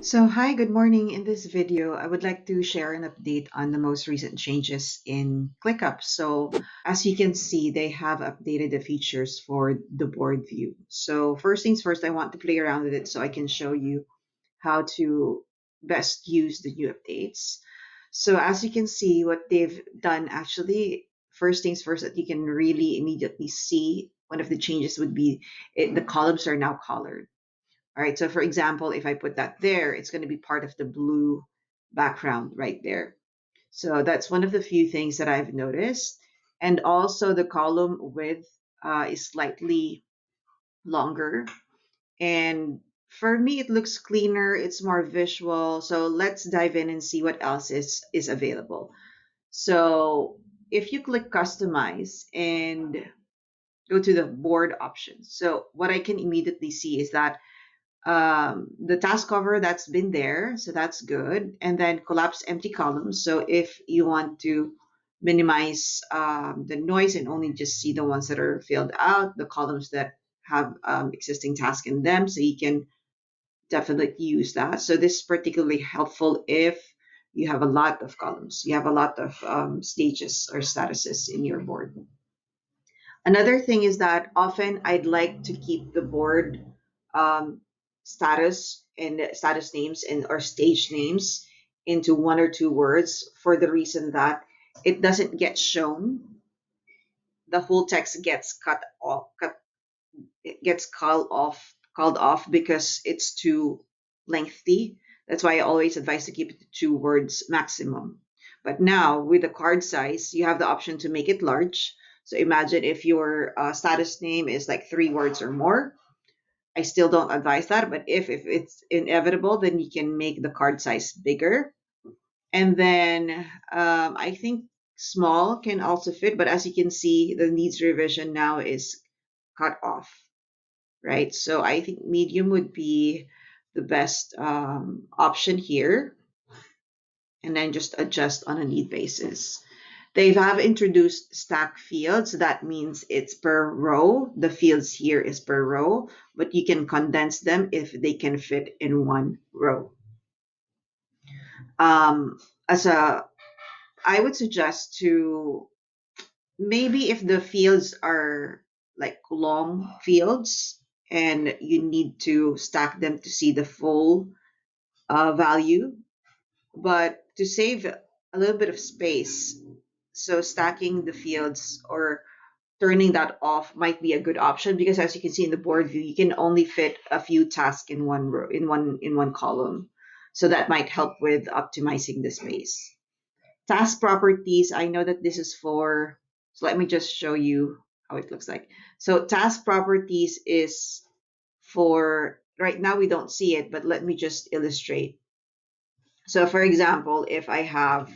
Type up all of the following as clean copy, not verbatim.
So, hi, good morning. In this video, I would like to share an update on the most recent changes in ClickUp. So, as you can see, they have updated the features for the board view. So, first things first, I want to play around with it so I can show you how to best use the new updates. So, as you can see, what they've done actually, first things first, that you can really immediately see one of the changes would be the columns are now colored. All right, so for example, if I put that there, it's going to be part of the blue background right there. So that's one of the few things that I've noticed. And also the column width is slightly longer. And for me, it looks cleaner, it's more visual. So let's dive in and see what else is available. So if you click customize and go to the board options. So what I can immediately see is that the task cover that's been there, so that's good. And then collapse empty columns. So if you want to minimize the noise and only just see the ones that are filled out, the columns that have existing tasks in them, so you can definitely use that. So this is particularly helpful if you have a lot of columns, you have a lot of stages or statuses in your board. Another thing is that often I'd like to keep the board um, status and status names and or stage names into one or two words for the reason that it doesn't get shown. The whole text gets cut off, it gets called off because it's too lengthy. That's why I always advise to keep it to 2 words maximum. But now with the card size, you have the option to make it large. So imagine if your status name is like 3 words or more. I still don't advise that, but if it's inevitable, then you can make the card size bigger. And then I think small can also fit, but as you can see, the needs revision now is cut off, right? So I think medium would be the best option here, and then just adjust on a need basis. They have introduced stack fields. So that means it's per row. The fields here is per row, but you can condense them if they can fit in one row. As a, I would suggest to maybe if the fields are like long fields and you need to stack them to see the full value, but to save a little bit of space, so stacking the fields or turning that off might be a good option because as you can see in the board view, you can only fit a few tasks in one row, in one column. So that might help with optimizing the space. Task properties, I know that this is for, so let me just show you how it looks like. So task properties is for, right now we don't see it, but let me just illustrate. So for example, if I have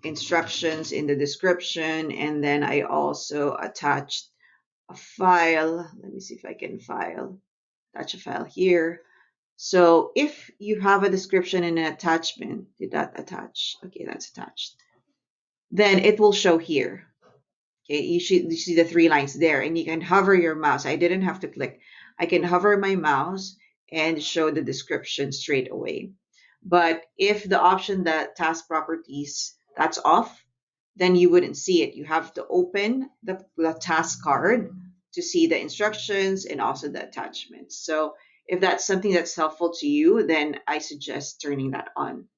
instructions in the description and then I also attached a file, let me see if I can attach a file here. So if you have a description and an attachment, did that attach? Okay, that's attached. Then it will show here. Okay, you see the 3 lines there, and you can hover your mouse. I didn't have to click. I can hover my mouse and show the description straight away. But if the option that task properties that's off, then you wouldn't see it. You have to open the task card to see the instructions and also the attachments. So if that's something that's helpful to you, then I suggest turning that on.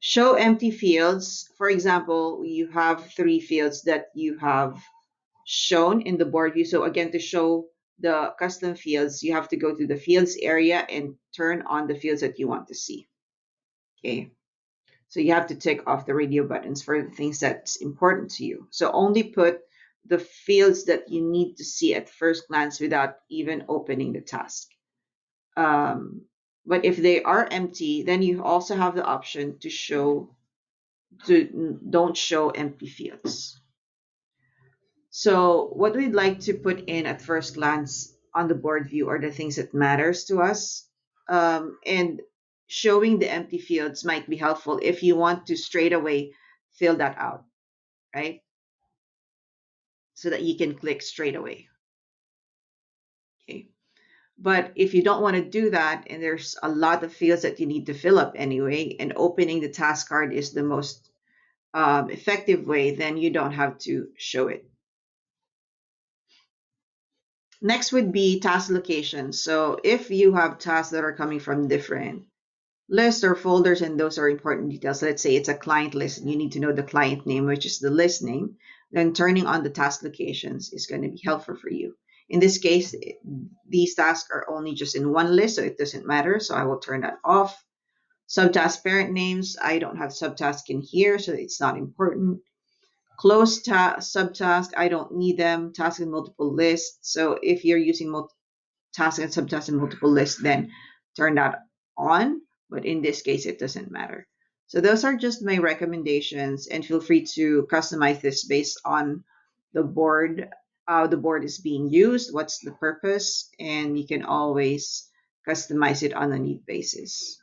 Show empty fields. For example, you have 3 fields that you have shown in the board view. So again, to show the custom fields, you have to go to the fields area and turn on the fields that you want to see. Okay. So you have to tick off the radio buttons for the things that's important to you. So only put the fields that you need to see at first glance without even opening the task. But if they are empty, then you also have the option to don't show empty fields. So what we'd like to put in at first glance on the board view are the things that matters to us. And showing the empty fields might be helpful if you want to straight away fill that out, right? So that you can click straight away. Okay. But if you don't want to do that, and there's a lot of fields that you need to fill up anyway, and opening the task card is the most effective way, then you don't have to show it. Next would be task location. So if you have tasks that are coming from different lists or folders, and those are important details, let's say it's a client list and you need to know the client name, which is the list name, then turning on the task locations is going to be helpful for you. In this case, these tasks are only just in one list, so it doesn't matter. So I will turn that off. Subtask parent names, I don't have subtask in here, so it's not important. Closed subtask, I don't need them. Task in multiple lists. So if you're using task and subtask in multiple lists, then turn that on. But in this case, it doesn't matter. So those are just my recommendations, and feel free to customize this based on the board, how the board is being used, what's the purpose, and you can always customize it on a need basis.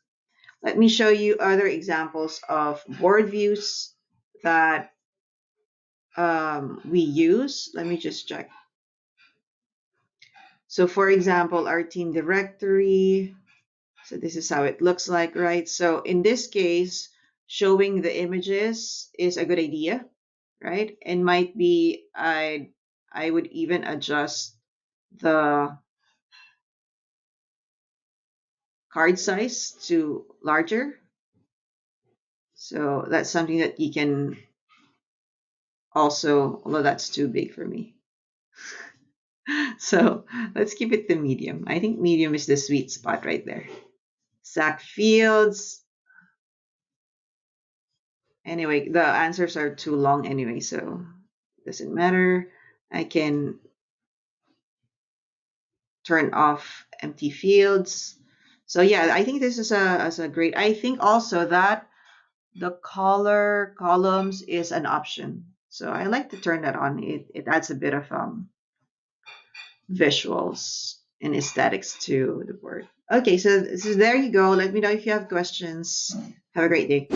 Let me show you other examples of board views that we use. Let me just check. So for example, our team directory. So this is how it looks like, right? So in this case, showing the images is a good idea, right? And might be I would even adjust the card size to larger. So that's something that you can also, although that's too big for me. So let's keep it to medium. I think medium is the sweet spot right there. Stack fields. Anyway, the answers are too long anyway, so it doesn't matter. I can turn off empty fields. So yeah, I think this is a great. I think also that the color columns is an option. So I like to turn that on. It adds a bit of visuals and aesthetics to the board. Okay, so there you go. Let me know if you have questions. Have a great day.